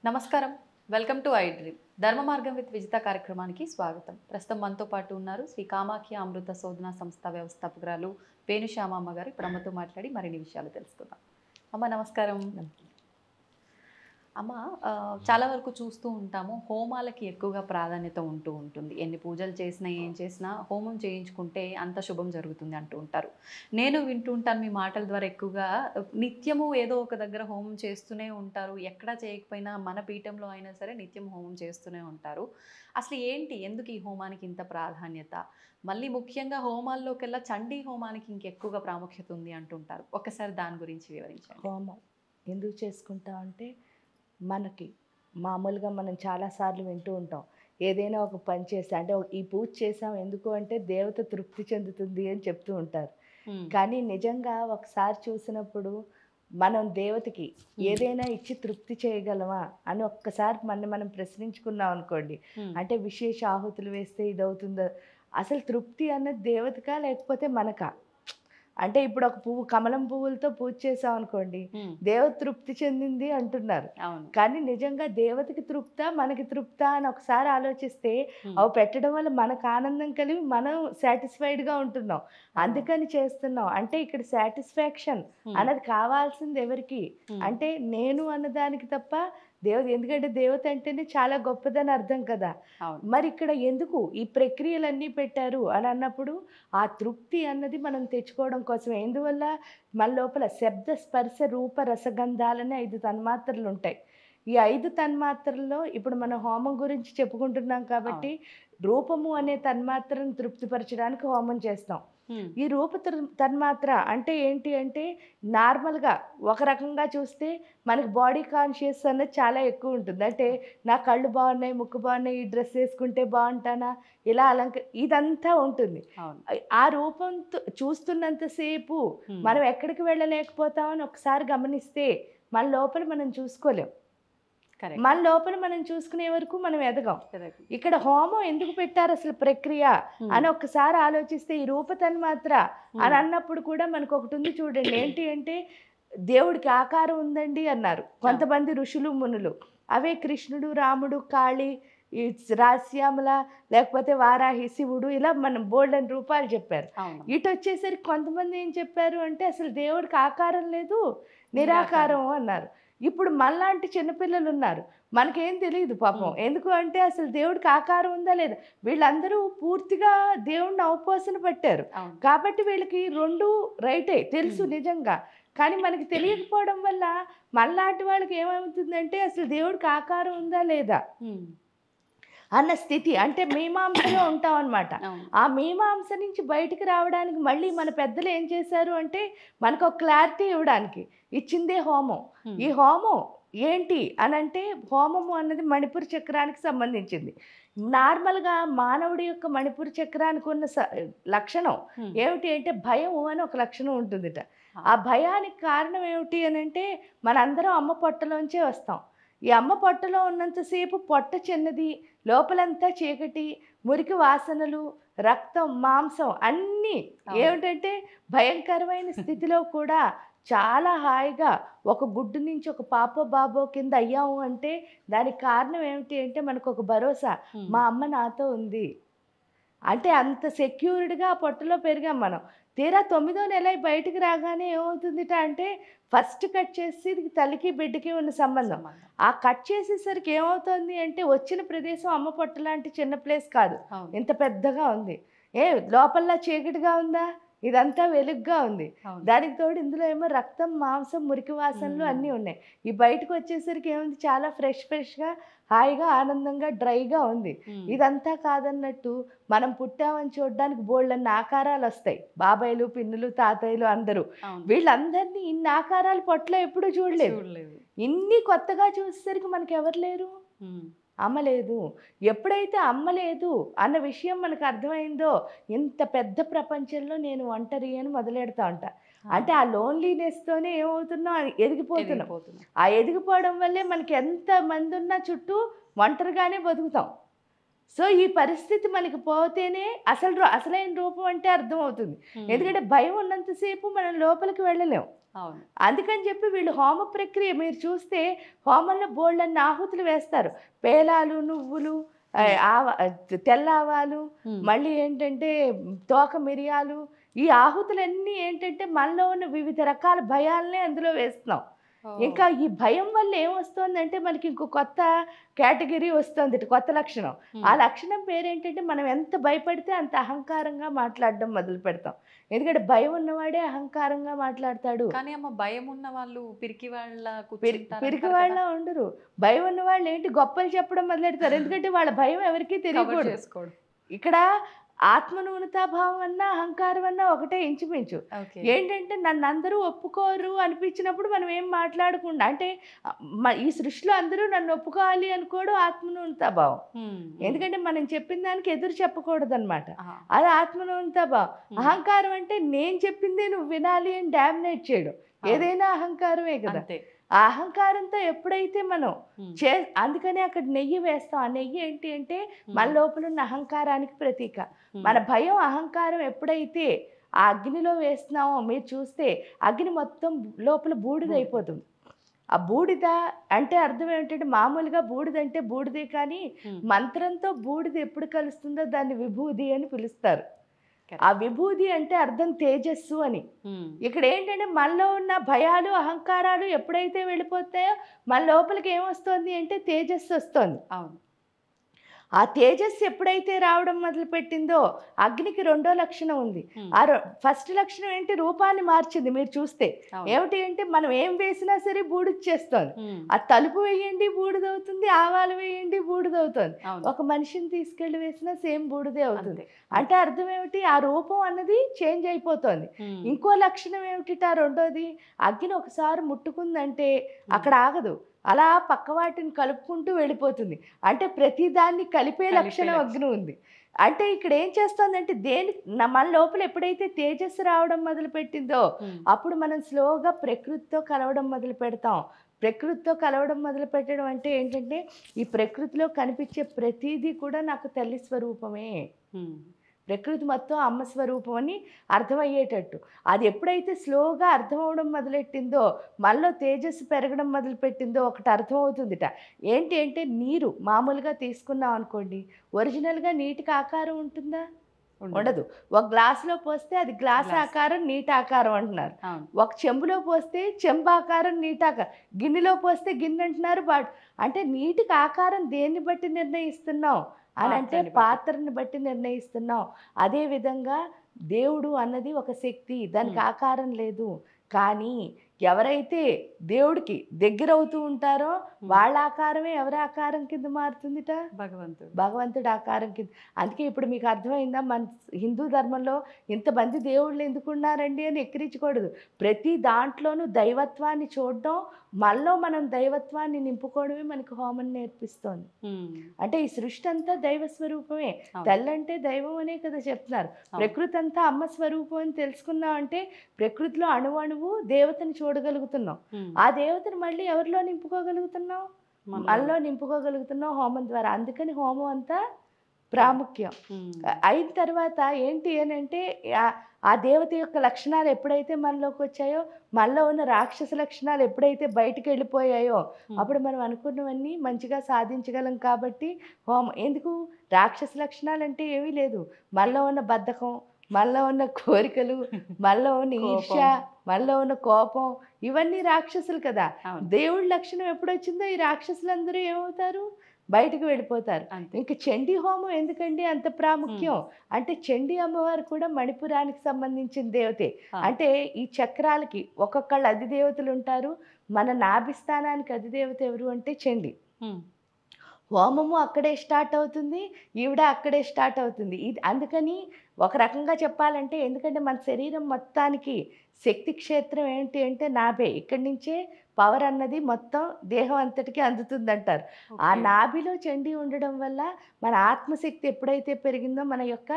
నమస్కారం. Welcome to I dream. ధర్మ మార్గం విత్ విజిత కార్యక్రమానికి స్వాగతం. ప్రస్తుతం మనతో పాటు ఉన్నారు శ్రీ కామాఖ్య అమృత శోధన సంస్థ వ్యవస్థాపకురాలు వేణుశ్యామమ్మ గారు. ఇప్పుడు అమ్మతో మాట్లాడి మరిన్ని విషయాలు తెలుసుకుందాం. అమ్మ నమస్కారం. అమ్మ, చాలా వరకు చూస్తూ ఉంటాము, హోమాలకి ఎక్కువగా ప్రాధాన్యత ఉంటూ ఉంటుంది. ఎన్ని పూజలు చేసినా ఏం చేసినా హోమం చేయించుకుంటే అంత శుభం జరుగుతుంది అంటూ ఉంటారు. నేను వింటూ ఉంటాను మీ మాటల ద్వారా, ఎక్కువగా నిత్యము ఏదో ఒక దగ్గర హోమం చేస్తూనే ఉంటారు. ఎక్కడా చేయకపోయినా మన పీఠంలో అయినా సరే నిత్యం హోమం చేస్తూనే ఉంటారు. అసలు ఏంటి, ఎందుకు ఈ హోమానికి ఇంత ప్రాధాన్యత? మళ్ళీ ముఖ్యంగా హోమాల్లోకెల్లా చండీ హోమానికి ఇంకెక్కువగా ప్రాముఖ్యత ఉంది అంటుంటారు. ఒకసారి దాని గురించి వివరించండి. హోమం ఎందుకు చేసుకుంటాం అంటే, మనకి మామూలుగా మనం చాలాసార్లు వింటూ ఉంటాం, ఏదైనా ఒక పని చేస్తే అంటే ఈ పూజ చేసాం ఎందుకు అంటే దేవత తృప్తి చెందుతుంది అని చెప్తూ ఉంటారు. కానీ నిజంగా ఒకసారి చూసినప్పుడు మనం దేవతకి ఏదైనా ఇచ్చి తృప్తి చేయగలమా అని ఒక్కసారి మనం ప్రశ్నించుకున్నాం అనుకోండి. అంటే విశేష ఆహుతులు వేస్తే ఇది అవుతుందో, అసలు తృప్తి అన్నది దేవతకా లేకపోతే మనకా? అంటే ఇప్పుడు ఒక పువ్వు, కమలం పువ్వులతో పూజ చేసాం అనుకోండి, దేవత తృప్తి చెందింది అంటున్నారు. కానీ నిజంగా దేవతకి తృప్తా మనకి తృప్తా అని ఒకసారి ఆలోచిస్తే, అవి పెట్టడం వల్ల మనకు ఆనందం కలిగి మనం సాటిస్ఫైడ్గా ఉంటున్నాం, అందుకని చేస్తున్నాం. అంటే ఇక్కడ సాటిస్ఫాక్షన్ అన్నది కావాల్సింది ఎవరికి అంటే నేను అన్నదానికి తప్ప దేవత. ఎందుకంటే దేవత అంటేనే చాలా గొప్పదని అర్థం కదా. మరి ఇక్కడ ఎందుకు ఈ ప్రక్రియలన్నీ పెట్టారు అని అన్నప్పుడు, ఆ తృప్తి అన్నది మనం తెచ్చుకోవడం కోసమే. ఎందువల్ల మన లోపల శబ్ద స్పర్శ రూప రసగంధాలనే 5 తన్మాత్రలు ఉంటాయి. ఈ 5 తన్మాత్రల్లో ఇప్పుడు మనం హోమం గురించి చెప్పుకుంటున్నాం కాబట్టి, రూపము అనే తన్మాత్రను తృప్తిపరచడానికి హోమం చేస్తాం. ఈ రూప తన్మాత్ర అంటే ఏంటి అంటే, నార్మల్గా ఒక రకంగా చూస్తే మనకి బాడీ కాన్షియస్ అన్నది చాలా ఎక్కువ ఉంటుంది. అంటే నా కళ్ళు బాగున్నాయి, ముక్కు బాగున్నాయి, ఈ డ్రెస్ వేసుకుంటే బాగుంటానా, ఇలా ఇదంతా ఉంటుంది. ఆ రూపంతో చూస్తున్నంతసేపు మనం ఎక్కడికి వెళ్ళలేకపోతామని ఒకసారి గమనిస్తే మన లోపల మనం చూసుకోలేం. మన లోపల మనం చూసుకునే వరకు మనం ఎదగం. ఇక్కడ హోమం ఎందుకు పెట్టారు అసలు ప్రక్రియ అని ఒక్కసారి ఆలోచిస్తే, ఈ రూపతన్మాత్ర అని అన్నప్పుడు కూడా మనకు ఒకటి ఉంది చూడండి. ఏంటి అంటే, దేవుడికి ఆకారం ఉందండి అన్నారు కొంతమంది ఋషులు మునులు. అవే కృష్ణుడు, రాముడు, కాళీ, ఈ రాశ్యామల, లేకపోతే వారాహి, శివుడు, ఇలా మనం బోల్డెన్ రూపాలు చెప్పారు. ఇటు వచ్చేసరికి కొంతమంది ఏం చెప్పారు అంటే, అసలు దేవుడికి ఆకారం లేదు, నిరాకారం అన్నారు. ఇప్పుడు మనలాంటి చిన్నపిల్లలు ఉన్నారు, మనకేం తెలియదు పాపం. ఎందుకు అంటే అసలు దేవుడికి ఆకారం ఉందా లేదా, వీళ్ళందరూ పూర్తిగా దేవుడిని అవపోసన పట్టారు కాబట్టి వీళ్ళకి రెండు రైటే తెలుసు నిజంగా. కానీ మనకి తెలియకపోవడం వల్ల మనలాంటి వాళ్ళకి ఏమవుతుందంటే, అసలు దేవుడికి ఆకారం ఉందా లేదా అన్న స్థితి, అంటే మీమాంసలో ఉంటాం అనమాట. ఆ మీమాంస నుంచి బయటికి రావడానికి మళ్ళీ మన పెద్దలు ఏం చేశారు అంటే, మనకు ఒక క్లారిటీ ఇవ్వడానికి ఇచ్చిందే హోమం. ఈ హోమం ఏంటి అని అంటే, హోమము అన్నది మణిపూర్ చక్రానికి సంబంధించింది. నార్మల్గా మానవుడి యొక్క మణిపూర్ చక్రానికి ఉన్న లక్షణం ఏమిటి అంటే, భయం అని ఒక లక్షణం ఉంటుందిట. ఆ భయానికి కారణం ఏమిటి అని అంటే, మనందరం అమ్మ పొట్టలోంచే వస్తాం. ఈ అమ్మ పొట్టలో ఉన్నంతసేపు పొట్ట చిన్నది, లోపలంతా చీకటి, మురికి వాసనలు, రక్తం, మాంసం అన్నీ ఏమిటంటే భయంకరమైన స్థితిలో కూడా చాలా హాయిగా ఒక గుడ్డు నుంచి ఒక పాప బాబో కింద అయ్యాము అంటే, దానికి కారణం ఏమిటి అంటే, మనకు ఒక భరోసా, మా అమ్మ నాతో ఉంది అంటే. అంత సెక్యూర్డ్గా ఆ పొట్టలో పెరిగాం మనం. తీరా 9వ నెల బయటికి రాగానే ఏమవుతుందిట అంటే, ఫస్ట్ కట్ చేసి తల్లికి బిడ్డకి ఉన్న సంబంధం. ఆ కట్ చేసేసరికి ఏమవుతుంది అంటే, వచ్చిన ప్రదేశం అమ్మ పొట్ట లాంటి చిన్న ప్లేస్ కాదు, ఇంత పెద్దగా ఉంది. లోపల చీకటిగా ఉందా, ఇదంతా వెలుగ్గా ఉంది. దానికి తోడు ఇందులో ఏమో రక్తం, మాంసం, మురికి వాసనలు అన్నీ ఉన్నాయి. ఈ బయటకు వచ్చేసరికి ఏముంది, చాలా ఫ్రెష్గా హాయిగా ఆనందంగా డ్రైగా ఉంది. ఇదంతా కాదన్నట్టు మనం పుట్టామని చూడడానికి బోల్డన్ని ఆకారాలు వస్తాయి. బాబాయిలు, పిన్నులు, తాతయ్యలు అందరూ, వీళ్ళందరినీ ఇన్ని ఆకారాలు పొట్టలో ఎప్పుడూ చూడలేదు. ఇన్ని కొత్తగా చూసేసరికి మనకి ఎవరు లేరు, అమ్మ లేదు. ఎప్పుడైతే అమ్మ లేదు అన్న విషయం మనకు అర్థమైందో, ఇంత పెద్ద ప్రపంచంలో నేను ఒంటరి అని మొదలెడతా ఉంటా. అంటే ఆ లోన్లీనెస్తోనే ఏమవుతున్నాం, ఎదిగిపోతున్నాం. ఆ ఎదిగిపోవడం వల్లే మనకి ఎంత మంది ఉన్నా చుట్టూ ఒంటరిగానే బతుకుతాం. సో ఈ పరిస్థితి మనకి పోతేనే అసలైన రూపం అంటే అర్థమవుతుంది. ఎందుకంటే భయం ఉన్నంతసేపు మనం లోపలికి వెళ్ళలేం. అవును. అందుకని చెప్పి వీళ్ళు హోమ ప్రక్రియ మీరు చూస్తే హోమంలో బోల్డన్ని ఆహుతులు వేస్తారు. పేలాలు, నువ్వులు, తెల్ల ఆవాలు, మళ్ళీ ఏంటంటే తోక మిరియాలు, ఈ ఆహుతులన్నీ ఏంటంటే మనలో ఉన్న వివిధ రకాల భయాలనే అందులో వేస్తున్నాం. ఇంకా ఈ భయం వల్ల ఏమొస్తుందంటే మనకి ఇంకో కొత్త కేటగిరీ వస్తుంది, కొత్త లక్షణం. ఆ లక్షణం పేరేంటంటే మనం ఎంత భయపడితే అంత అహంకారంగా మాట్లాడడం మొదలు పెడతాం. ఎందుకంటే భయం ఉన్నవాడే అహంకారంగా మాట్లాడతాడు. కానీ అమ్మ, భయం ఉన్న వాళ్ళు పిరికి పిరికి వాళ్ళ ఉండరు. భయం ఉన్న వాళ్ళు ఏంటి గొప్పలు చెప్పడం మొదలెడతారు. ఎందుకంటే వాళ్ళ భయం ఎవరికీ తెలియకూడదు. ఇక్కడ ఆత్మన్యూనతాభావం అన్నా అహంకారం అన్నా ఒకటే ఇంచుమించు. ఏంటంటే నన్ను అందరూ ఒప్పుకోరు అనిపించినప్పుడు మనం ఏం మాట్లాడకుండా, అంటే ఈ సృష్టిలో అందరూ నన్ను ఒప్పుకోవాలి అనుకోవడం ఆత్మన్యూనతాభావం. ఎందుకంటే మనం చెప్పిన దానికి ఎదురు చెప్పకూడదు అనమాట. అది ఆత్మన్యూనతాభావం. అహంకారం అంటే నేను చెప్పిందే నువ్వు వినాలి అని డామినేట్ చేయడం, ఏదైనా అహంకారమే కదా. ఆ అహంకారంతో ఎప్పుడైతే మనం అందుకనే అక్కడ నెయ్యి వేస్తాం. ఆ నెయ్యి ఏంటి అంటే మన లోపల ఉన్న అహంకారానికి ప్రతీక. మన భయం అహంకారం ఎప్పుడైతే ఆ అగ్నిలో వేస్తున్నామో మీరు చూస్తే అగ్ని మొత్తం లోపల బూడిద అయిపోతుంది. ఆ బూడిద అంటే అర్థం ఏమిటంటే మామూలుగా బూడిద అంటే బూడిదే, కానీ మంత్రంతో బూడిద ఎప్పుడు కలుస్తుందో దాన్ని విభూది అని పిలుస్తారు. ఆ విభూది అంటే అర్థం తేజస్సు అని. ఇక్కడ ఏంటంటే మనలో ఉన్న భయాలు అహంకారాలు ఎప్పుడైతే వెళ్ళిపోతాయో మన లోపలికి ఏమొస్తుంది అంటే తేజస్సు వస్తుంది. అవును. ఆ తేజస్సు ఎప్పుడైతే రావడం మొదలుపెట్టిందో అగ్నికి రెండో లక్షణం ఉంది. ఫస్ట్ లక్షణం ఏంటి? రూపాన్ని మార్చింది. మీరు చూస్తే ఏమిటి అంటే మనం ఏం వేసినా సరే బూడిచ్చేస్తుంది. ఆ తలుపు వేయండి బూడిదవుతుంది, ఆవాలు వేయండి బూడిదవుతుంది. ఒక మనిషిని తీసుకెళ్లి వేసినా సేమ్ బూడిదే అవుతుంది. అంటే అర్థం ఏమిటి? ఆ రూపం అన్నది చేంజ్ అయిపోతుంది. ఇంకో లక్షణం ఏమిటి? రెండోది, అగ్ని ఒకసారి ముట్టుకుందంటే అక్కడ ఆగదు, అలా పక్క వాటిని కలుపుకుంటూ వెళ్ళిపోతుంది. అంటే ప్రతిదాన్ని కలిపే లక్షణం అగ్ని ఉంది. అంటే ఇక్కడ ఏం చేస్తుందంటే మన లోపల ఎప్పుడైతే తేజస్సు రావడం మొదలు పెట్టిందో అప్పుడు మనం స్లోగా ప్రకృతితో కలవడం మొదలు పెడతాం. ప్రకృతితో కలవడం మొదలు పెట్టడం అంటే ఏంటంటే ఈ ప్రకృతిలో కనిపించే ప్రతిదీ కూడా నాకు తల్లి స్వరూపమే, ప్రకృతి మొత్తం అమ్మ స్వరూపం అని అర్థమయ్యేటట్టు. అది ఎప్పుడైతే స్లోగా అర్థమవడం మొదలెట్టిందో మనలో తేజస్సు పెరగడం మొదలుపెట్టిందో ఒకటి అర్థమవుతుందిట. ఏంటి అంటే నీరు మామూలుగా తీసుకున్నాం అనుకోండి, ఒరిజినల్గా నీటికి ఆకారం ఉంటుందా? ఉండదు. ఒక గ్లాసులో పోస్తే అది గ్లాస్ ఆకారం నీటి ఆకారం అంటున్నారు. ఒక చెంబులో పోస్తే చెంబు ఆకారం నీటి ఆకారం, గిన్నెలో పోస్తే గిన్నె అంటున్నారు. అంటే నీటికి ఆకారం దేన్ని బట్టి నిర్ణయిస్తున్నాం అని అంటే పాత్రని బట్టి నిర్ణయిస్తున్నాం. అదేవిధంగా దేవుడు అన్నది ఒక శక్తి, దానికి ఆకారం లేదు. కానీ ఎవరైతే దేవుడికి దగ్గర అవుతూ ఉంటారో వాళ్ళ ఆకారమే ఎవరి ఆకారం కింద మారుతుందిట? భగవంతుడి ఆకారం కింద. అందుకే ఇప్పుడు మీకు అర్థమైందా మన హిందూ ధర్మంలో ఇంతమంది దేవుళ్ళు ఎందుకున్నారండి అని ఎక్కిరించకూడదు. ప్రతి దాంట్లోనూ దైవత్వాన్ని చూడడం, మనలో మనం దైవత్వాన్ని నింపుకోవడమే మనకు హోమం నేర్పిస్తోంది. అంటే ఈ సృష్టి అంతా దైవ స్వరూపమే. తల్లంటే దైవం అనే కదా చెప్తున్నారు. ప్రకృతి అంతా అమ్మ స్వరూపం అని తెలుసుకున్నాం అంటే ప్రకృతిలో అణువణువు దేవతని చూడగలుగుతున్నాం. ఆ దేవతను మళ్ళీ ఎవరిలో నింపుకోగలుగుతున్నాం? మనలో నింపుకోగలుగుతున్నాం హోమం ద్వారా. అందుకని హోమం అంతా ప్రాముఖ్యం. అయిన తర్వాత ఏంటి అని అంటే ఆ దేవత యొక్క లక్షణాలు ఎప్పుడైతే మనలోకి వచ్చాయో, మనలో ఉన్న రాక్షస లక్షణాలు ఎప్పుడైతే బయటకు వెళ్ళిపోయాయో అప్పుడు మనం అనుకున్నవన్నీ మంచిగా సాధించగలం. కాబట్టి ఎందుకు రాక్షస లక్షణాలు అంటే ఏమీ లేదు, మనలో ఉన్న బద్ధకం, మనలో ఉన్న కోరికలు, మనలో ఉన్న ఈర్ష్య, మనలో ఉన్న కోపం, ఇవన్నీ రాక్షసులు కదా. దేవుడి లక్షణం ఎప్పుడొచ్చిందో ఈ రాక్షసులందరూ ఏమవుతారు? బయటకు వెళ్ళిపోతారు. ఇంకా చండీ హోమం ఎందుకండి అంత ప్రాముఖ్యం అంటే చండీ అమ్మవారు కూడా మణిపురానికి సంబంధించిన దేవతే. అంటే ఈ చక్రాలకి ఒక్కొక్కళ్ళు అధిదేవతలు ఉంటారు. మన నాభిస్థానానికి అధిదేవత ఎవరు అంటే చండీ. హోమము అక్కడే స్టార్ట్ అవుతుంది, ఈవిడ అక్కడే స్టార్ట్ అవుతుంది. ఇది అందుకని ఒక రకంగా చెప్పాలంటే, ఎందుకంటే మన శరీరం మొత్తానికి శక్తి క్షేత్రం ఏంటి అంటే నాభే. ఇక్కడి నుంచే పవర్ అన్నది మొత్తం దేహం అంతటికి అందుతుందంటారు. ఆ నాభిలో చండీ ఉండడం వల్ల మన ఆత్మశక్తి ఎప్పుడైతే పెరిగిందో మన యొక్క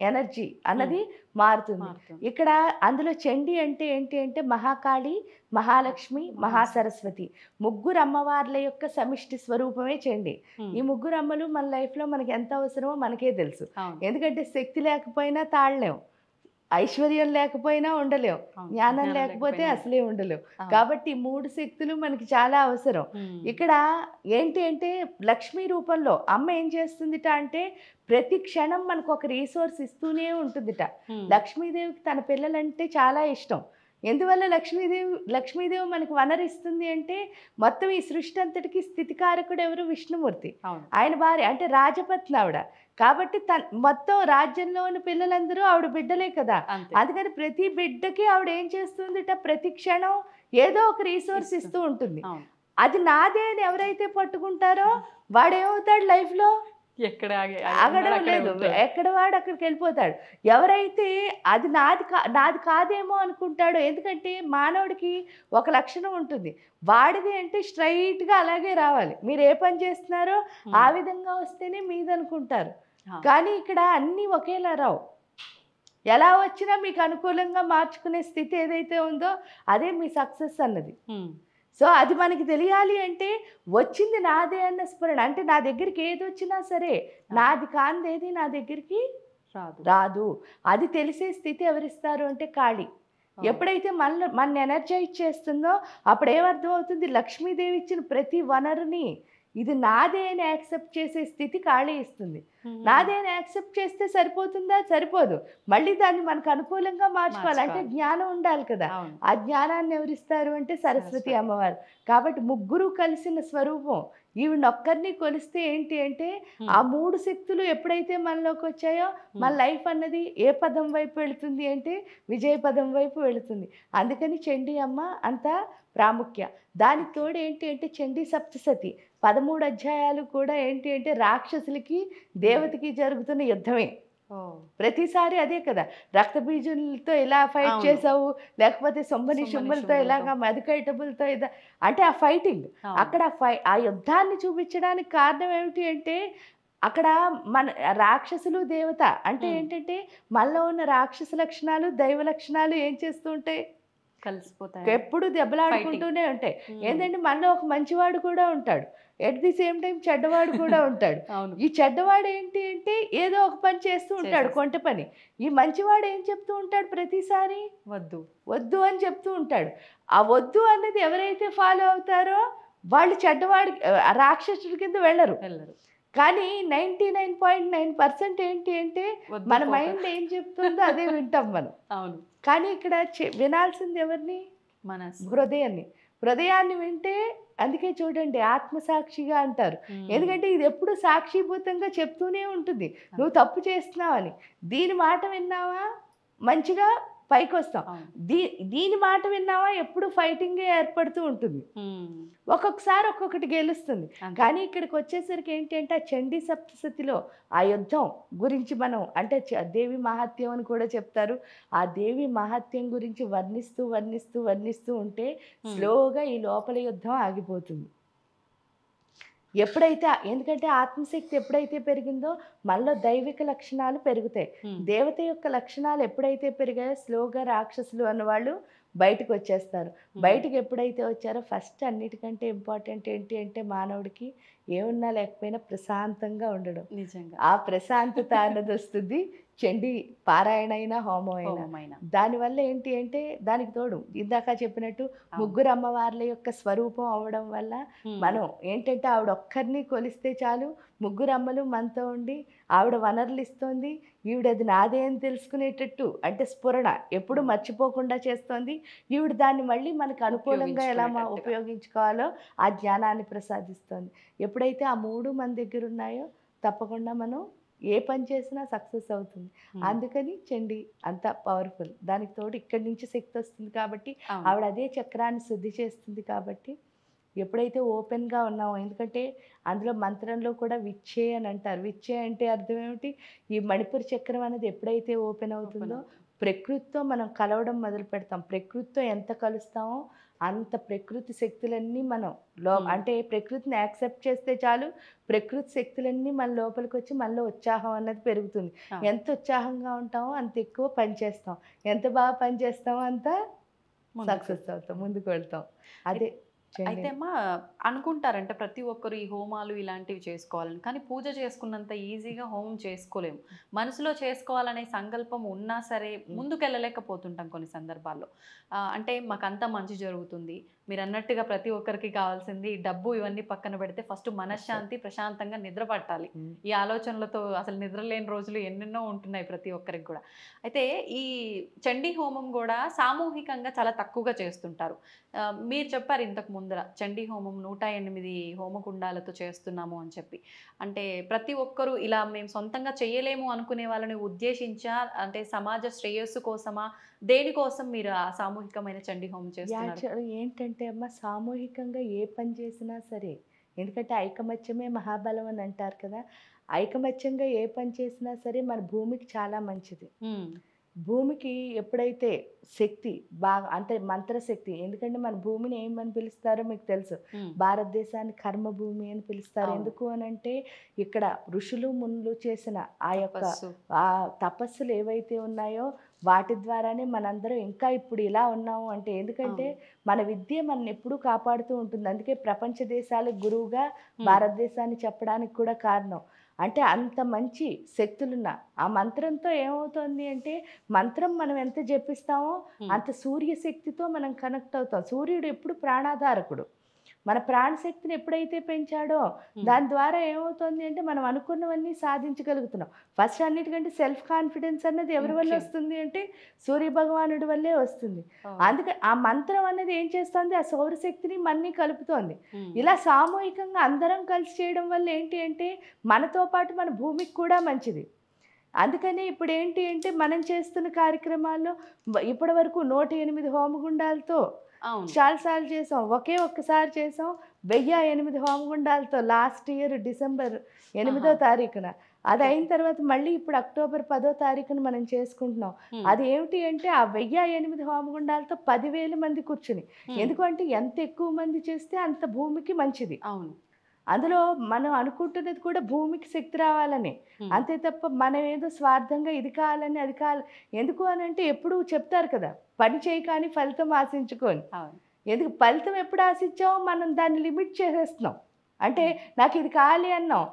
ఎనర్జీ అన్నది మారుతుంది. మారుతుంది. ఇక్కడ అందులో చండి అంటే ఏంటి అంటే మహాకాళి, మహాలక్ష్మి, మహాసరస్వతి ముగ్గురు అమ్మవార్ల యొక్క సమిష్టి స్వరూపమే చండి. ఉమ్, ఈ ముగ్గురు అమ్మలు మన లైఫ్లో మనకి ఎంత అవసరమో మనకే తెలుసు. అవును. ఎందుకంటే శక్తి లేకపోయినా తాళలేం, ఐశ్వర్యం లేకపోయినా ఉండలేం, అవును. జ్ఞానం జ్ఞానం లేకపోతే లేకపోయినా అసలే ఉండలేం. అవును. కాబట్టి ఈ 3 శక్తులు మనకి చాలా అవసరం. ఉమ్, ఇక్కడ ఏంటి అంటే లక్ష్మీ రూపంలో అమ్మ ఏం చేస్తుందిట అంటే ప్రతి క్షణం మనకు ఒక రీసోర్స్ ఇస్తూనే ఉంటుందిట. ఉమ్, లక్ష్మీదేవికి తన పిల్లలంటే చాలా ఇష్టం. ఎందువల్ల లక్ష్మీదేవి మనకు వనరిస్తుంది అంటే మొత్తం ఈ సృష్టి అంతటికి స్థితికారకుడు ఎవరు? విష్ణుమూర్తి. అవును. ఆయన భార్య అంటే రాజపత్ని ఆవిడ. కాబట్టి మొత్తం రాజ్యంలో ఉన్న పిల్లలందరూ ఆవిడ బిడ్డలే కదా. అంతే. అందుకని ప్రతి బిడ్డకి ఆవిడ ఏం చేస్తుందిట ప్రతి క్షణం ఏదో ఒక రీసోర్స్ ఇస్తూ ఉంటుంది. అవును. అది నాదే అని ఎవరైతే పట్టుకుంటారో వాడేమవుతాడు లైఫ్లో? ఎక్కడ ఆగడం లేదు, ఎక్కడ వాడు అక్కడికి వెళ్ళిపోతాడు. ఎవరైతే అది నాది కాదేమో అనుకుంటాడో, ఎందుకంటే మానవుడికి ఒక లక్షణం ఉంటుంది, వాడిది అంటే స్ట్రైట్గా అలాగే రావాలి. మీరు ఏ పని చేస్తున్నారో ఆ విధంగా వస్తేనే మీది అనుకుంటారు. కానీ ఇక్కడ అన్నీ ఒకేలా రావు. ఎలా వచ్చినా మీకు అనుకూలంగా మార్చుకునే స్థితి ఏదైతే ఉందో అదే మీ సక్సెస్ అన్నది. సో అది మనకి తెలియాలి అంటే వచ్చింది నాదే అన్న స్ఫురణ. అంటే నా దగ్గరికి ఏది వచ్చినా సరే నాది కాందేది నా దగ్గరికి రాదు. అది తెలిసే స్థితి ఎవరిస్తారు అంటే కాళీ. ఎప్పుడైతే మన ఎనర్జైజ్ చేస్తుందో అప్పుడు ఏమర్థం అవుతుంది? లక్ష్మీదేవి ఇచ్చిన ప్రతి వనరుని ఇది నాదే అని యాక్సెప్ట్ చేసే స్థితి కాళీ ఇస్తుంది. నాదే అని యాక్సెప్ట్ చేస్తే సరిపోతుందా? సరిపోదు. మళ్ళీ దాన్ని మనకు అనుకూలంగా మార్చుకోవాలి. అంటే జ్ఞానం ఉండాలి కదా. ఆ జ్ఞానాన్ని ఎవరిస్తారు అంటే సరస్వతి అమ్మవారు. కాబట్టి ముగ్గురు కలిసిన స్వరూపం. ఈవిడొక్కరిని కొలిస్తే ఏంటి అంటే ఆ 3 శక్తులు ఎప్పుడైతే మనలోకి వచ్చాయో మన లైఫ్ అన్నది ఏ పదం వైపు వెళుతుంది అంటే విజయ పదం వైపు వెళుతుంది. అందుకని చండీ అమ్మ అంత ప్రాముఖ్య. దానికి తోడు ఏంటి అంటే చండీ సప్తసతి 13 అధ్యాయాలు కూడా ఏంటి అంటే రాక్షసులకి దేవతకి జరుగుతున్న యుద్ధమే. ప్రతిసారి అదే కదా, రక్తబీజులతో ఎలా ఫైట్ చేసావు, లేకపోతే సొమ్మని శుమ్మలతో ఎలాగా మధుకైటబులతో అంటే ఆ ఫైటింగ్ అక్కడ ఆ యుద్ధాన్ని చూపించడానికి కారణం ఏమిటి అంటే అక్కడ మన రాక్షసులు దేవత అంటే ఏంటంటే మనలో ఉన్న రాక్షస లక్షణాలు దైవ లక్షణాలు ఏం చేస్తూ ఉంటాయి? కలిసిపోతాయి, ఎప్పుడు దెబ్బలాడుకుంటూనే ఉంటాయి. ఏంటంటే మనలో ఒక మంచివాడు కూడా ఉంటాడు, ఎట్ ది సేమ్ టైం చెడ్డవాడు కూడా ఉంటాడు. ఈ చెడ్డవాడు ఏంటి అంటే ఏదో ఒక పని చేస్తూ ఉంటాడు, కొంట పని. ఈ మంచివాడు ఏం చెప్తూ ఉంటాడు? ప్రతిసారి వద్దు వద్దు అని చెప్తూ ఉంటాడు. ఆ వద్దు అన్నది ఎవరైతే ఫాలో అవుతారో వాళ్ళు చెడ్డవాడి రాక్షసుడి కింద వెళ్ళరు. కానీ 99.9% ఏంటి అంటే మన మైండ్ ఏం చెప్తుందో అదే వింటాం మనం. అవును. కానీ ఇక్కడ వినాల్సింది ఎవరిని? మన హృదయాన్ని వింటే. అందుకే చూడండి ఆత్మసాక్షిగా అంటారు. ఎందుకంటే ఇది ఎప్పుడు సాక్షిభూతంగా చెప్తూనే ఉంటుంది నువ్వు తప్పు చేస్తున్నావని. దీని మాట విన్నావా మంచిగా పైకి వస్తాం, దీని మాట విన్నావా ఎప్పుడు ఫైటింగే ఏర్పడుతూ ఉంటుంది. ఒక్కొక్కసారి ఒక్కొక్కటి గెలుస్తుంది. కానీ ఇక్కడికి వచ్చేసరికి ఏంటి అంటే ఆ చండీ సప్తసతిలో ఆ యుద్ధం గురించి మనం అంటే దేవి మహాత్యం అని కూడా చెప్తారు. ఆ దేవి మహాత్యం గురించి వర్ణిస్తూ ఉంటే స్లోగా ఈ లోపల యుద్ధం ఆగిపోతుంది. ఎప్పుడైతే ఎందుకంటే ఆత్మశక్తి ఎప్పుడైతే పెరిగిందో మనలో దైవిక లక్షణాలు పెరుగుతాయి. దేవత యొక్క లక్షణాలు ఎప్పుడైతే పెరిగాయో స్లోగా రాక్షసులు అన్నవాళ్ళు బయటకు వచ్చేస్తారు. బయటకు ఎప్పుడైతే వచ్చారో ఫస్ట్ అన్నిటికంటే ఇంపార్టెంట్ ఏంటి అంటే మానవుడికి ఏమున్నా లేకపోయినా ప్రశాంతంగా ఉండడం. నిజంగా ఆ ప్రశాంతత అన్నది వస్తుంది చండీ పారాయణ అయినా హోమం అయినా. దానివల్ల ఏంటి అంటే దానికి తోడు ఇందాక చెప్పినట్టు ముగ్గురు అమ్మవార్ల యొక్క స్వరూపం అవ్వడం వల్ల మనం ఏంటంటే ఆవిడ ఒక్కరిని కొలిస్తే చాలు ముగ్గురు అమ్మలు మనతో ఉండి ఆవిడ వనరులు ఇస్తోంది. ఈవిడది నాదే అని తెలుసుకునేటట్టు అంటే స్ఫురణ ఎప్పుడు మర్చిపోకుండా చేస్తోంది. ఈవిడ దాన్ని మళ్ళీ మనకు అనుకూలంగా ఎలా ఉపయోగించుకోవాలో ఆ జ్ఞానాన్ని ప్రసాదిస్తోంది. ఎప్పుడైతే ఆ 3 మన దగ్గర ఉన్నాయో తప్పకుండా మనం ఏ పని చేసినా సక్సెస్ అవుతుంది. అందుకని చండీ అంత పవర్ఫుల్. దానికి తోడు ఇక్కడి నుంచి శక్తి వస్తుంది కాబట్టి ఆవిడ అదే చక్రాన్ని శుద్ధి చేస్తుంది. కాబట్టి ఎప్పుడైతే ఓపెన్గా ఉన్నామో, ఎందుకంటే అందులో మంత్రంలో కూడా విచ్చే అని అంటారు. విచ్చే అంటే అర్థం ఏమిటి? ఈ మణిపూర్ చక్రం అనేది ఎప్పుడైతే ఓపెన్ అవుతుందో ప్రకృతితో మనం కలవడం మొదలు పెడతాం. ప్రకృతితో ఎంత కలుస్తామో అంత ప్రకృతి శక్తులన్నీ మనం అంటే ప్రకృతిని యాక్సెప్ట్ చేస్తే చాలు, ప్రకృతి శక్తులన్నీ మన లోపలికి వచ్చి మనలో ఉత్సాహం అన్నది పెరుగుతుంది. ఎంత ఉత్సాహంగా ఉంటామో అంత ఎక్కువ పని చేస్తాం, ఎంత బాగా పని చేస్తామో అంత సక్సెస్ అవుతాం, ముందుకు వెళ్తాం. అదే అయితే అమ్మా అనుకుంటారంటే ప్రతి ఒక్కరు ఈ హోమాలు ఇలాంటివి చేసుకోవాలని, కానీ పూజ చేసుకున్నంత ఈజీగా హోమం చేసుకోలేము. మనసులో చేసుకోవాలనే సంకల్పం ఉన్నా సరే ముందుకెళ్ళలేకపోతుంటాం కొన్ని సందర్భాల్లో. అంటే మాకంతా మంచి జరుగుతుంది, మీరు అన్నట్టుగా ప్రతి ఒక్కరికి కావాల్సింది డబ్బు ఇవన్నీ పక్కన పెడితే ఫస్ట్ మనశ్శాంతి, ప్రశాంతంగా నిద్ర పట్టాలి. ఈ ఆలోచనలతో అసలు నిద్ర లేని రోజులు ఎన్నెన్నో ఉంటున్నాయి ప్రతి ఒక్కరికి కూడా. అయితే ఈ చండీ హోమం కూడా సామూహికంగా చాలా తక్కువగా చేస్తుంటారు. మీరు చెప్పారు ఇంతకు ముందర చండీ హోమం 108 హోమకుండాలతో చేస్తున్నాము అని చెప్పి. అంటే ప్రతి ఒక్కరూ ఇలా మేము సొంతంగా చేయలేము అనుకునే వాళ్ళని ఉద్దేశించా, అంటే సమాజ శ్రేయస్సు కోసమా, దేనికోసం మీరు ఆ సామూహికమైన చండీ హోమం చేస్తున్నారు? యాక్చువల్ ఏంటంటే అమ్మ, సామూహికంగా ఏ పని చేసినా సరే, ఎందుకంటే ఐకమత్యమే మహాబలం అని అంటారు కదా. ఐకమత్యంగా ఏ పని చేసినా సరే మన భూమికి చాలా మంచిది. భూమికి ఎప్పుడైతే శక్తి బాగా అంటే మంత్రశక్తి, ఎందుకంటే మన భూమిని ఏమని పిలుస్తారో మీకు తెలుసు, భారతదేశాన్ని కర్మభూమి అని పిలుస్తారు. ఎందుకు అని అంటే ఇక్కడ ఋషులు మునులు చేసిన ఆ యొక్క ఆ తపస్సులు ఏవైతే ఉన్నాయో వాటి ద్వారానే మనందరం ఇంకా ఇప్పుడు ఇలా ఉన్నాము. అంటే ఎందుకంటే మన విద్య మన ఎప్పుడూ కాపాడుతూ ఉంటుంది. అందుకే ప్రపంచ దేశాలకు గురువుగా భారతదేశాన్ని చెప్పడానికి కూడా కారణం. అంటే అంత మంచి శక్తులున్న ఆ మంత్రంతో ఏమవుతుంది అంటే, మంత్రం మనం ఎంత జపిస్తామో అంత సూర్యశక్తితో మనం కనెక్ట్ అవుతాం. సూర్యుడు ఎప్పుడు ప్రాణాధారకుడు. మన ప్రాణశక్తిని ఎప్పుడైతే పెంచాడో దాని ద్వారా ఏమవుతుంది అంటే మనం అనుకున్నవన్నీ సాధించగలుగుతున్నాం. ఫస్ట్ అన్నిటికంటే సెల్ఫ్ కాన్ఫిడెన్స్ అన్నది ఎవరి వల్ల వస్తుంది అంటే సూర్య భగవానుడి వల్లే వస్తుంది. అందుకే ఆ మంత్రం అనేది ఏం చేస్తుంది, ఆ సౌరశక్తిని మన్ని కలుపుతోంది. ఇలా సామూహికంగా అందరం కలిసి చేయడం వల్ల ఏంటి అంటే మనతో పాటు మన భూమికి కూడా మంచిది. అందుకని ఇప్పుడు ఏంటి అంటే మనం చేస్తున్న కార్యక్రమాల్లో ఇప్పటి వరకు 108 హోమగుండాలతో చాలాసార్లు చేసాం. ఒక్కసారి చేసాం 1008 హోమగుండాలతో లాస్ట్ ఇయర్ డిసెంబర్ 8వ తారీఖున. అది అయిన తర్వాత మళ్ళీ ఇప్పుడు అక్టోబర్ 10వ తారీఖున మనం చేసుకుంటున్నాం. అది ఏమిటి అంటే ఆ 1008 హోమగుండాలతో 10,000 మంది కూర్చుని. ఎందుకంటే ఎంత ఎక్కువ మంది చేస్తే అంత భూమికి మంచిది. అవును, అందులో మనం అనుకుంటున్నది కూడా భూమికి శక్తి రావాలని, అంతే తప్ప మనం ఏదో స్వార్థంగా ఇది కావాలని అది కావాలి. ఎందుకు అని అంటే ఎప్పుడు చెప్తారు కదా, పని చేయి కానీ ఫలితం ఆశించుకొని. ఎందుకు ఫలితం ఎప్పుడు ఆశించామో మనం దాన్ని లిమిట్ చేసేస్తున్నాం. అంటే నాకు ఇది కావాలి అన్నాం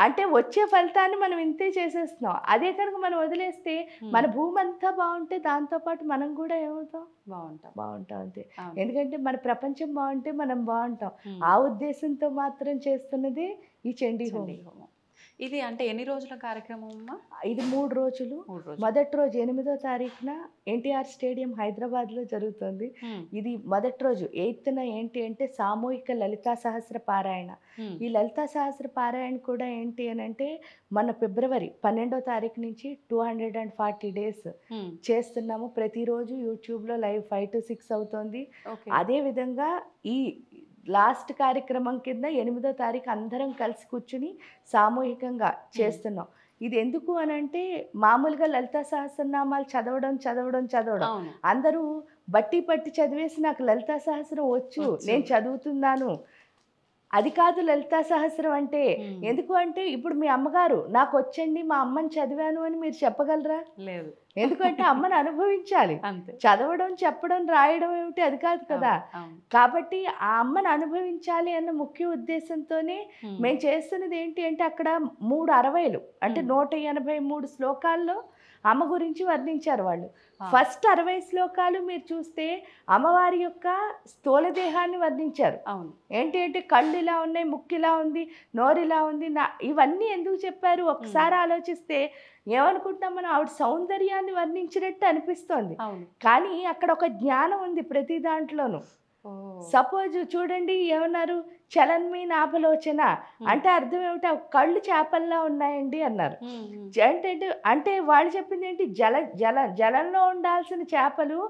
అంటే వచ్చే ఫలితాన్ని మనం ఇంతే చేసేస్తున్నాం. అదే కనుక మనం వదిలేస్తే మన భూమి అంతా బాగుంటే దాంతోపాటు మనం కూడా ఏమవుతాం, బాగుంటాం అంతే. ఎందుకంటే మన ప్రపంచం బాగుంటే మనం బాగుంటాం. ఆ ఉద్దేశంతో మాత్రం చేస్తున్నది ఈ చండీ హోమం. ఇది అంటే ఎన్ని రోజుల కార్యక్రమం అమ్మా? ఇది 3 రోజులు. మొదటి రోజు 8వ తారీఖున ఎన్టీఆర్ స్టేడియం హైదరాబాద్లో జరుగుతుంది. ఇది మొదటి రోజు 8న ఏంటి అంటే సామూహిక లలితా సహస్ర పారాయణ. ఈ లలితా సహస్ర పారాయణ కూడా ఏంటి అని అంటే మన ఫిబ్రవరి 12వ తారీఖు నుంచి 240 డేస్ చేస్తున్నాము. ప్రతిరోజు యూట్యూబ్లో లైవ్ 5 to 6 అవుతుంది. అదేవిధంగా ఈ లాస్ట్ కార్యక్రమం కింద 8వ తారీఖు అందరం కలిసి కూర్చుని సామూహికంగా చేస్తున్నాం. ఇది ఎందుకు అని అంటే మామూలుగా లలితా సహస్రనామాలు చదవడం అందరూ బట్టి పట్టి చదివేసి నాకు లలితా సహస్రం వచ్చు, నేను చదువుతున్నాను, అది కాదు లలితా సహస్రం అంటే. ఎందుకు అంటే ఇప్పుడు మీ అమ్మగారు నాకు వచ్చండి మా అమ్మని చదివాను అని మీరు చెప్పగలరా? లేదు. ఎందుకంటే అమ్మని అనుభవించాలి. చదవడం, చెప్పడం, రాయడం ఏమిటి అది కాదు కదా. కాబట్టి ఆ అమ్మని అనుభవించాలి అన్న ముఖ్య ఉద్దేశంతోనే మేము చేస్తున్నది ఏంటి అంటే అక్కడ 360 అంటే 183 శ్లోకాల్లో అమ్మ గురించి వర్ణించారు వాళ్ళు. ఫస్ట్ 60 శ్లోకాలు మీరు చూస్తే అమ్మవారి యొక్క స్థూల దేహాన్ని వర్ణించారు. అవును, ఏంటి అంటే కళ్ళు ఇలా ఉన్నాయి, ముక్కు ఇలా ఉంది, నోరు ఇలా ఉంది. ఇవన్నీ ఎందుకు చెప్పారు ఒకసారి ఆలోచిస్తే ఏమనుకుంటున్నాం మనం, ఆవిడ సౌందర్యాన్ని వర్ణించినట్టు అనిపిస్తోంది. కానీ అక్కడ ఒక జ్ఞానం ఉంది ప్రతి దాంట్లోనూ. సపోజ్ చూడండి ఏమన్నారు, చలన్మీ నాభలోచన అంటే అర్థం ఏమిటి, కళ్ళు చేపల్లా ఉన్నాయండి అన్నారు. అంటే వాళ్ళు చెప్పింది ఏంటి, జలంలో ఉండాల్సిన చేపలు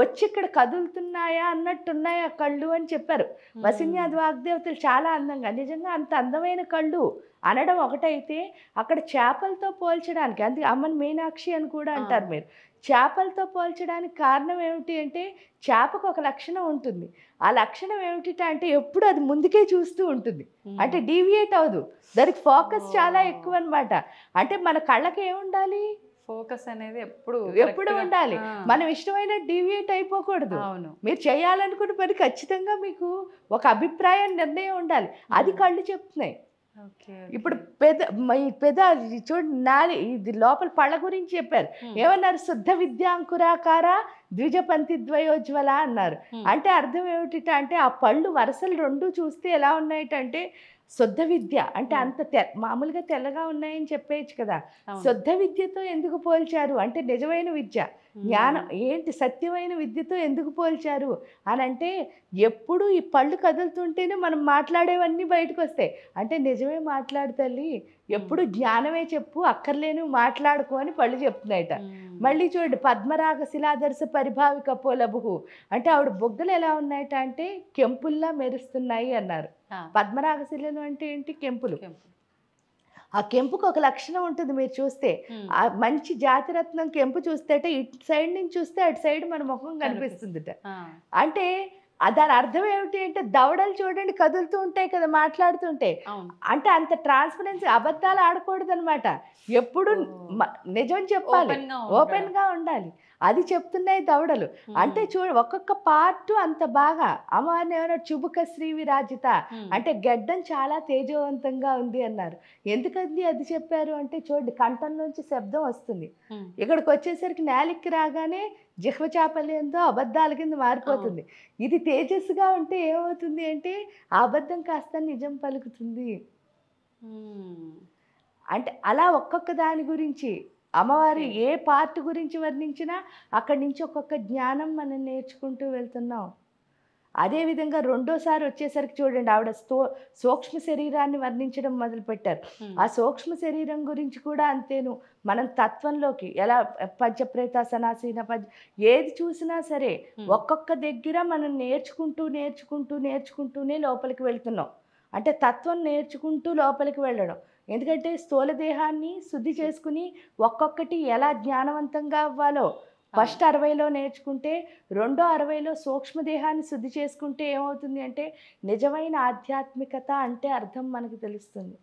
వచ్చి ఇక్కడ కదులుతున్నాయా అన్నట్టున్నాయా కళ్ళు అని చెప్పారు. వసిన్యాది వాగ్దేవతలు చాలా అందంగా, నిజంగా అంత అందమైన కళ్ళు అనడం ఒకటైతే అక్కడ చేపలతో పోల్చడానికి, అందుకే అమ్మని మీనాక్షి అని కూడా అంటారు మీరు. చేపలతో పోల్చడానికి కారణం ఏమిటి అంటే చేపకు ఒక లక్షణం ఉంటుంది, ఆ లక్షణం ఏమిటి అంటే ఎప్పుడు అది ముందుకే చూస్తూ ఉంటుంది, అంటే డీవియేట్ అవ్వదు, దానికి ఫోకస్ చాలా ఎక్కువ అన్నమాట. అంటే మన కళ్ళకి ఏముండాలి, ఫోకస్ అనేది ఎప్పుడు ఎప్పుడు ఉండాలి, మనం ఇష్టమైన డీవియేట్ అయిపోకూడదు. అవును. మీరు చేయాలనుకున్న పని ఖచ్చితంగా మీకు ఒక అభిప్రాయం, నిర్ణయం ఉండాలి, అది కళ్ళు చెప్తున్నాయి. ఇప్పుడు చూడండి, ఇది లోపల పళ్ళ గురించి చెప్పారు, ఏమన్నారు, శుద్ధ విద్యాంకురాకార ద్విజపంతి ద్వయోజ్వల అన్నారు. అంటే అర్థం ఏమిటి అంటే ఆ పళ్ళు వరుసలు రెండు చూస్తే ఎలా ఉన్నాయంటే శుద్ధ విద్య అంటే అంత మామూలుగా తెల్లగా ఉన్నాయని చెప్పేయచ్చు కదా, శుద్ధ విద్యతో ఎందుకు పోల్చారు అంటే నిజమైన విద్య, జ్ఞానం ఏంటి, సత్యమైన విద్యతో ఎందుకు పోల్చారు అని అంటే ఎప్పుడు ఈ పళ్ళు కదులుతుంటేనే మనం మాట్లాడేవన్నీ బయటకు వస్తాయి. అంటే నిజమే మాట్లాడు తల్లి, ఎప్పుడు జ్ఞానమే చెప్పు, అక్కర్లేని మాట్లాడుకో అని పళ్ళు చెప్తున్నాయట. మళ్ళీ చూడండి, పద్మరాగ శిలాదర్శ పరిభావి కపోలభు అంటే ఆవిడ బొగ్గలు ఎలా ఉన్నాయట అంటే కెంపుల్లా మెరుస్తున్నాయి అన్నారు. పద్మరాగ శిలలు అంటే ఏంటి, కెంపులు. ఆ కెంపుకు ఒక లక్షణం ఉంటుంది, మీరు చూస్తే ఆ మంచి జాతిరత్నం కెంపు చూస్తే ఇటు సైడ్ నుంచి చూస్తే అటు సైడ్ మన ముఖం కనిపిస్తుందిట. అంటే దాని అర్థం ఏమిటి అంటే దవడలు చూడండి కదులుతూ ఉంటాయి కదా మాట్లాడుతుంటే, అంటే అంత ట్రాన్స్పరెన్సీ, అబద్ధాలు ఆడకూడదు అనమాట, ఎప్పుడు నిజం చెప్పాలి, ఓపెన్గా ఉండాలి, అది చెప్తున్నాయి దవడలు. అంటే ఒక్కొక్క పార్ట్ అంత బాగా, అమ్మవారిని ఏమైనా చుబుక శ్రీ విరాజిత అంటే గడ్డం చాలా తేజవంతంగా ఉంది అన్నారు. ఎందుకంది అది చెప్పారు అంటే చూడండి, కంఠంలోంచి శబ్దం వస్తుంది, ఇక్కడికి వచ్చేసరికి నేలిక్కి రాగానే జిహ్వ చాపల్యంతో అబద్ధాల కింద మారిపోతుంది. ఇది తేజస్సుగా ఉంటే ఏమవుతుంది అంటే ఆ అబద్ధం కాస్త నిజం పలుకుతుంది. అంటే అలా ఒక్కొక్క దాని గురించి అమ్మవారి ఏ పార్ట్ గురించి వర్ణించినా అక్కడి నుంచి ఒక్కొక్క జ్ఞానం మనం నేర్చుకుంటూ వెళ్తున్నాం. అదేవిధంగా రెండోసారి వచ్చేసరికి చూడండి, ఆవిడ సూక్ష్మ శరీరాన్ని వర్ణించడం మొదలుపెట్టారు. ఆ సూక్ష్మ శరీరం గురించి కూడా అంతేను, మనం తత్వంలోకి ఎలా పంచప్రేత సనాసీన ఏది చూసినా సరే ఒక్కొక్క దగ్గర మనం నేర్చుకుంటూనే లోపలికి వెళ్తున్నాం. అంటే తత్వం నేర్చుకుంటూ లోపలికి వెళ్ళడం. ఎందుకంటే స్థూల దేహాన్ని శుద్ధి చేసుకుని ఒక్కొక్కటి ఎలా జ్ఞానవంతంగా అవ్వాలో ఫస్ట్ 60లో నేర్చుకుంటే, రెండో 60లో సూక్ష్మదేహాన్ని శుద్ధి చేసుకుంటే ఏమవుతుంది అంటే నిజమైన ఆధ్యాత్మికత అంటే అర్థం మనకు తెలుస్తుంది.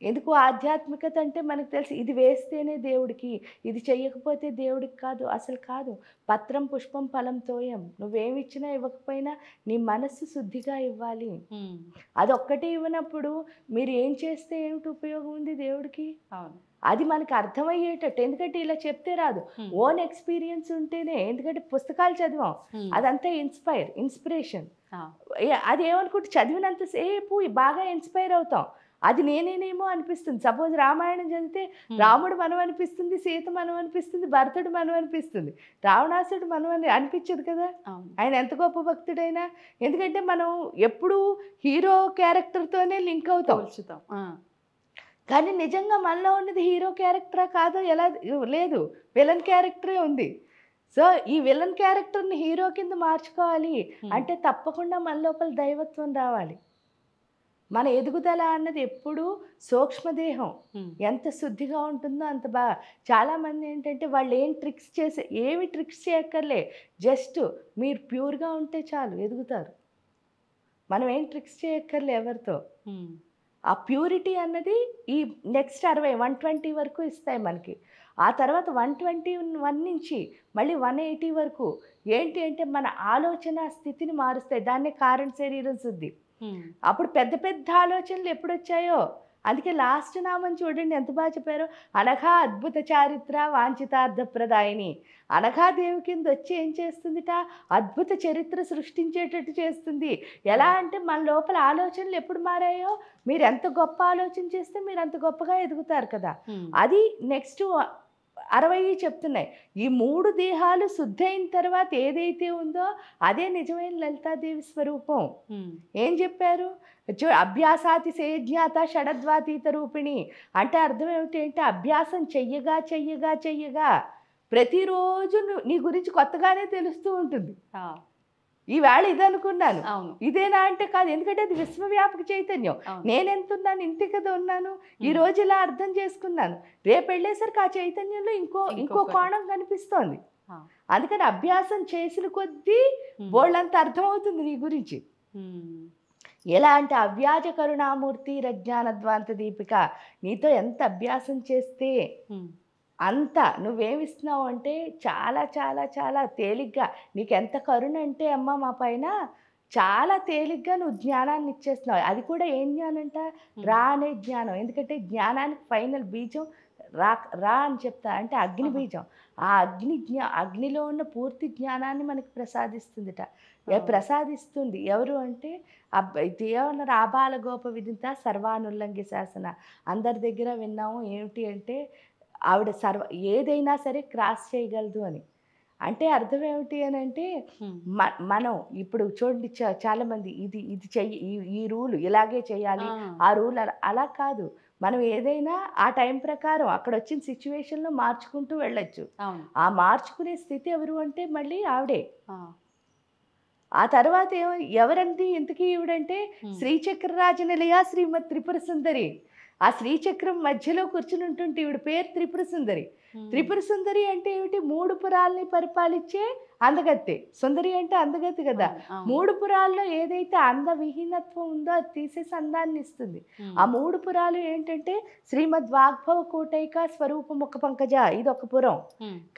ఎందుకు ఆధ్యాత్మికత అంటే మనకు తెలుసు, ఇది వేస్తేనే దేవుడికి, ఇది చెయ్యకపోతే దేవుడికి కాదు, అసలు కాదు. పత్రం పుష్పం ఫలం తోయం, నువ్వేమిచ్చినా ఇవ్వకపోయినా నీ మనస్సు శుద్ధిగా ఇవ్వాలి. అదొక్కటే ఇవ్వనప్పుడు మీరు ఏం చేస్తే ఏమిటి ఉపయోగం ఉంది దేవుడికి? అది మనకు అర్థమయ్యేటట్టు, ఎందుకంటే ఇలా చెప్తే రాదు, ఓన్ ఎక్స్పీరియన్స్ ఉంటేనే. ఎందుకంటే పుస్తకాలు చదివాం, అదంతా ఇన్స్పిరేషన్. అది ఏమనుకుంటే చదివినంతసేపు బాగా ఇన్స్పైర్ అవుతాం, అది నేనేనేమో అనిపిస్తుంది. సపోజ్ రామాయణం చదివితే రాముడు మనం అనిపిస్తుంది, సీత మనం అనిపిస్తుంది, భరతుడు మనం అనిపిస్తుంది, రావణాసుడు మనం అనిపించదు కదా. ఆయన ఎంత గొప్ప భక్తుడైనా, ఎందుకంటే మనం ఎప్పుడూ హీరో క్యారెక్టర్తోనే లింక్ అవుతాం. కానీ నిజంగా మనలో ఉన్నది హీరో క్యారెక్టరా కాదో ఎలా లేదు, విలన్ క్యారెక్టరే ఉంది. సో ఈ విలన్ క్యారెక్టర్ని హీరో కింద మార్చుకోవాలి అంటే తప్పకుండా మన లోపల దైవత్వం రావాలి. మన ఎదుగుదల అన్నది ఎప్పుడు సూక్ష్మదేహం ఎంత శుద్ధిగా ఉంటుందో అంత బాగా. చాలామంది ఏంటంటే వాళ్ళు ఏమి ట్రిక్స్ చేయక్కర్లే, జస్ట్ మీరు ప్యూర్గా ఉంటే చాలు ఎదుగుతారు. మనం ఏం ట్రిక్స్ చేయక్కర్లే ఎవరితో. ఆ ప్యూరిటీ అన్నది ఈ నెక్స్ట్ 120 వరకు ఇస్తాయి మనకి. ఆ తర్వాత 121 నుంచి మళ్ళీ 180 వరకు ఏంటి అంటే మన ఆలోచన స్థితిని మారుస్తాయి. దాన్నే కారణ శరీరం శుద్ధి. అప్పుడు పెద్ద పెద్ద ఆలోచనలు ఎప్పుడు వచ్చాయో, అందుకే లాస్ట్ నామం చూడండి ఎంత బాగా చెప్పారో, అనఘా అద్భుత చారిత్ర వాంఛితార్థప్రదాయిని. అనఘాదేవి కింద వచ్చి ఏం చేస్తుందిట, అద్భుత చరిత్ర సృష్టించేటట్టు చేస్తుంది. ఎలా అంటే మన లోపల ఆలోచనలు ఎప్పుడు మారాయో, మీరు ఎంత గొప్ప ఆలోచన చేస్తే మీరు అంత గొప్పగా ఎదుగుతారు కదా. అది నెక్స్ట్ 60 చెప్తున్నాయి. ఈ 3 దేహాలు శుద్ధైన తర్వాత ఏదైతే ఉందో అదే నిజమైన లలితాదేవి స్వరూపం. ఏం చెప్పారు, అభ్యాసాతి సేజ్ఞాత షడద్వాతీత రూపిణి అంటే అర్థం ఏమిటి అంటే అభ్యాసం చెయ్యగా ప్రతిరోజు నీ గురించి కొత్తగానే తెలుస్తూ ఉంటుంది. ఈవేళ ఇది అనుకున్నాను, ఇదేనా అంటే కాదు, ఎందుకంటే అది విశ్వవ్యాపక చైతన్యం. నేనెంతున్నాను, ఇంతే కదా ఉన్నాను, ఈ రోజు ఇలా అర్థం చేసుకున్నాను, రేపు వెళ్ళేసరికి ఆ చైతన్యంలో ఇంకో కోణం కనిపిస్తోంది. అందుకని అభ్యాసం చేసిన కొద్దీ బోళ్ళంత అర్థమవుతుంది నీ గురించి. ఎలా అంటే అవ్యాజ కరుణామూర్తి రజ్ఞానద్వాంత దీపిక, నీతో ఎంత అభ్యాసం చేస్తే అంత నువ్వేమిస్తున్నావు అంటే చాలా చాలా చాలా తేలిగ్గా, నీకు ఎంత కరుణ అంటే అమ్మ మా పైన, చాలా తేలిగ్గా నువ్వు జ్ఞానాన్ని ఇచ్చేస్తున్నావు. అది కూడా ఏం జ్ఞానం అంట, రా అనే జ్ఞానం. ఎందుకంటే జ్ఞానానికి ఫైనల్ బీజం రా అని చెప్తా, అంటే అగ్ని బీజం. ఆ అగ్నిలో ఉన్న పూర్తి జ్ఞానాన్ని మనకి ప్రసాదిస్తుందిట. ప్రసాదిస్తుంది ఎవరు అంటే ఏమన్నారు, ఆబాల గోప విదిత సర్వానుల్లంఘి శాసన. అందరి దగ్గర విన్నాము ఏమిటి అంటే ఆవిడ ఏదైనా సరే క్రాస్ చేయగలదు అని. అంటే అర్థం ఏమిటి అని అంటే మనం ఇప్పుడు చూడండి చాలామంది ఇది చెయ్యి, ఈ రూల్ ఇలాగే చేయాలి, ఆ రూల్ అలా కాదు. మనం ఏదైనా ఆ టైం ప్రకారం అక్కడ వచ్చిన సిచ్యువేషన్లో మార్చుకుంటూ వెళ్ళొచ్చు. ఆ మార్చుకునే స్థితి ఎవరు అంటే మళ్ళీ ఆవిడే. ఆ తర్వాత ఎవరండి ఇంతకీ ఈవిడంటే శ్రీచక్రరాజ నిలయ శ్రీమద్ త్రిపుర సుందరి. ఆ శ్రీచక్రం మధ్యలో కూర్చుని ఉంటుంటే ఈవిడ పేరు త్రిపుర సుందరి. త్రిపుర సుందరి అంటే ఏమిటి, 3 పురాల్ని పరిపాలించే అందగత్తె. సుందరి అంటే అందగత్తె కదా. 3 పురాల్లో ఏదైతే అందవిహీనత్వం ఉందో అది తీసేసి అందాన్ని ఇస్తుంది. ఆ 3 పురాలు ఏంటంటే శ్రీమద్ వాగ్భవ కోటైక స్వరూపముఖ పంకజ, ఇది ఒక పురం.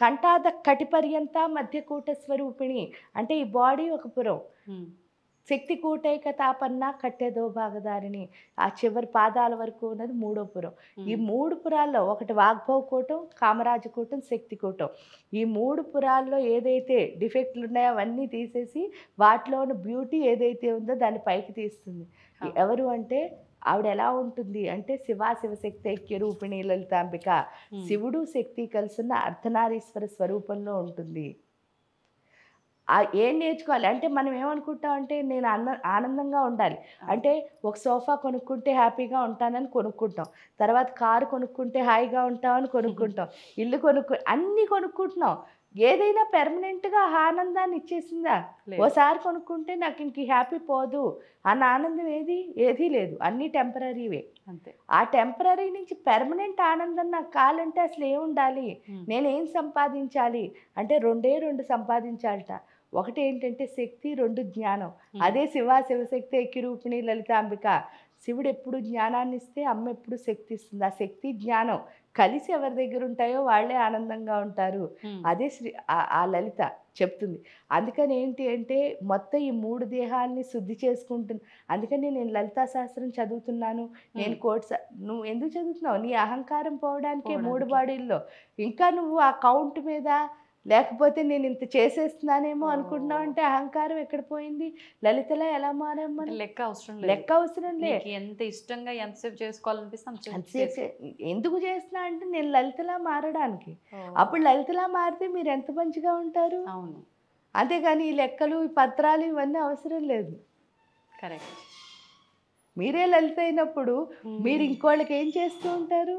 కంఠాద కటిపర్యంత మధ్యకూట స్వరూపిణి, అంటే ఈ బాడీ ఒక పురం. శక్తి కూటైక తాపన్న కట్టెదో భాగదారిని, ఆ చివరి పాదాల వరకు ఉన్నది 3వ పురం. ఈ 3 పురాల్లో ఒకటి వాగ్భవ కూటం, కామరాజ కూటం, శక్తి కూటం. ఈ 3 పురాల్లో ఏదైతే డిఫెక్ట్లు ఉన్నాయో అవన్నీ తీసేసి వాటిలో ఉన్న బ్యూటీ ఏదైతే ఉందో దాన్ని పైకి తీస్తుంది. ఎవరు అంటే ఆవిడ ఎలా ఉంటుంది అంటే శివశక్తి ఐక్య రూపిణి లలితాంబిక. శివుడు శక్తి కలిసిన అర్ధనారీశ్వర స్వరూపంలో ఉంటుంది. ఏం నేర్చుకోవాలి అంటే మనం ఏమనుకుంటాం అంటే నేను ఆనందంగా ఉండాలి అంటే ఒక సోఫా కొనుక్కుంటే హ్యాపీగా ఉంటానని కొనుక్కుంటాం, తర్వాత కారు కొనుక్కుంటే హాయిగా ఉంటామని కొనుక్కుంటాం, ఇల్లు అన్నీ కొనుక్కుంటున్నాం. ఏదైనా పెర్మనెంట్గా ఆనందాన్ని ఇచ్చేసిందా? ఓసారి కొనుక్కుంటే నాకు ఇంక హ్యాపీ పోదు అన్న ఆనందం ఏదీ లేదు, అన్నీ టెంపరీవే. అంతే. ఆ టెంపరీ నుంచి పెర్మనెంట్ ఆనందం నాకు కావాలంటే అసలు ఏముండాలి, నేనేం సంపాదించాలి అంటే 2 సంపాదించాలట. ఒకటి ఏంటంటే శక్తి, 2 జ్ఞానం. అదే శివశక్తి ఐక్యరూపిణి లలితాంబిక. శివుడు ఎప్పుడు జ్ఞానాన్ని ఇస్తే అమ్మ ఎప్పుడు శక్తి ఇస్తుంది. ఆ శక్తి జ్ఞానం కలిసి ఎవరి దగ్గర ఉంటాయో వాళ్ళే ఆనందంగా ఉంటారు. అదే ఆ లలిత చెప్తుంది. అందుకని ఏంటి అంటే మొత్తం ఈ 3 దేహాలని శుద్ధి చేసుకుంటుంది. అందుకని నేను లలితా శాస్త్రం చదువుతున్నాను. నేను నువ్వు ఎందుకు చదువుతున్నావు? నీ అహంకారం పోవడానికే 3 బాడీల్లో. ఇంకా నువ్వు ఆ కౌంట్ మీద లేకపోతే నేను ఇంత చేసేస్తున్నానేమో అనుకుంటున్నావు అంటే అహంకారం ఎక్కడ పోయింది? లలితలా ఎలా మారమ్మని లెక్క అవసరం లే. ఎంత ఇష్టంగా ఎంతసేపు చేసుకోవాలనిపిస్తే ఎందుకు చేస్తున్నా అంటే నేను లలితలా మారడానికి. అప్పుడు లలితలా మారితే మీరు ఎంత మంచిగా ఉంటారు. అవును. అంతేగాని ఈ లెక్కలు, ఈ పత్రాలు ఇవన్నీ అవసరం లేదు. కరెక్ట్. మీరే లలిత అయినప్పుడు మీరు ఇంకోళ్ళకి ఏం చేస్తూ ఉంటారు?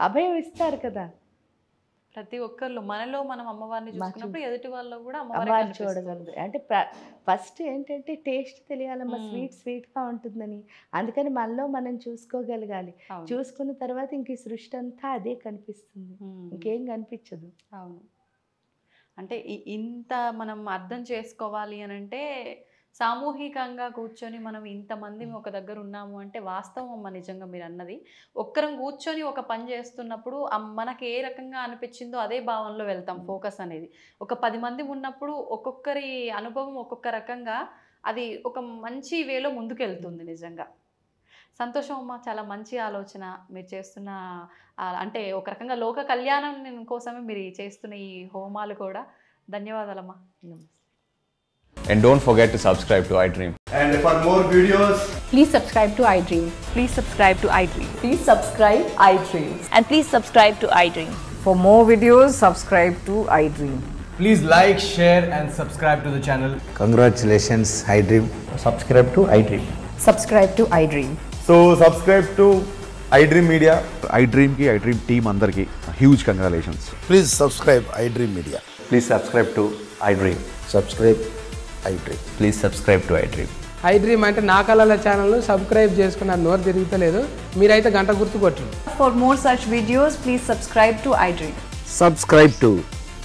అభయం ఇస్తారు కదా. ప్రతి ఒక్కళ్ళు మనలో మనం అమ్మవారిని చూసుకున్నప్పుడు ఎదుటి వాళ్ళు కూడా అమ్మవారిని చూడగలరు. అంటే ఫస్ట్ ఏంటంటే టేస్ట్ తెలియాలమ్మా, స్వీట్గా ఉంటుందని. అందుకని మనలో మనం చూసుకోగలగాలి. చూసుకున్న తర్వాత ఇంక ఈ సృష్టి అంతా అదే కనిపిస్తుంది, ఇంకేం కనిపించదు. అవును. అంటే ఇంత మనం అర్థం చేసుకోవాలి అని అంటే సామూహికంగా కూర్చొని మనం ఇంతమంది ఒక దగ్గర ఉన్నాము అంటే వాస్తవం అమ్మ, నిజంగా మీరు అన్నది. ఒక్కరం కూర్చొని ఒక పని చేస్తున్నప్పుడు మనకి ఏ రకంగా అనిపించిందో అదే భావనలో వెళ్తాం. ఫోకస్ అనేది ఒక 10 మంది ఉన్నప్పుడు ఒక్కొక్కరి అనుభవం ఒక్కొక్క రకంగా అది ఒక మంచి వేలో ముందుకెళ్తుంది. నిజంగా సంతోషం అమ్మ. చాలా మంచి ఆలోచన మీరు చేస్తున్న, అంటే ఒక రకంగా లోక కళ్యాణం కోసమే మీరు చేస్తున్న ఈ హోమాలు కూడా. ధన్యవాదాలమ్మా. And don't forget to subscribe to iDream. And for more videos, please subscribe to iDream. Please subscribe to iDream. Please subscribe iDream. And please subscribe to iDream. For more videos, subscribe to iDream. please like, share and subscribe to the channel. Congratulations, iDream. Subscribe to iDream. Subscribe to iDream. So subscribe to iDream Media. iDream ki iDream team andarki huge congratulations. Please subscribe iDream Media. Please subscribe to iDream. Subscribe iDream. Please subscribe to iDream. iDream అంటే నా కళల channel subscribe చేసుకున్న నోరు తిరుగుతలేదు, మీరైతే గంట గుర్తు కొట్టండి. For more such videos, please subscribe to iDream. Subscribe to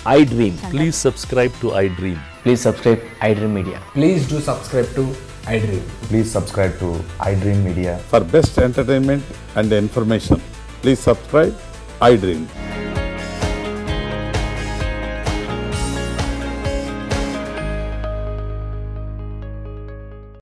iDream. Please subscribe to iDream. Please subscribe iDream Media. Please do subscribe to iDream. Please subscribe to iDream Media. For best entertainment and information, please subscribe iDream.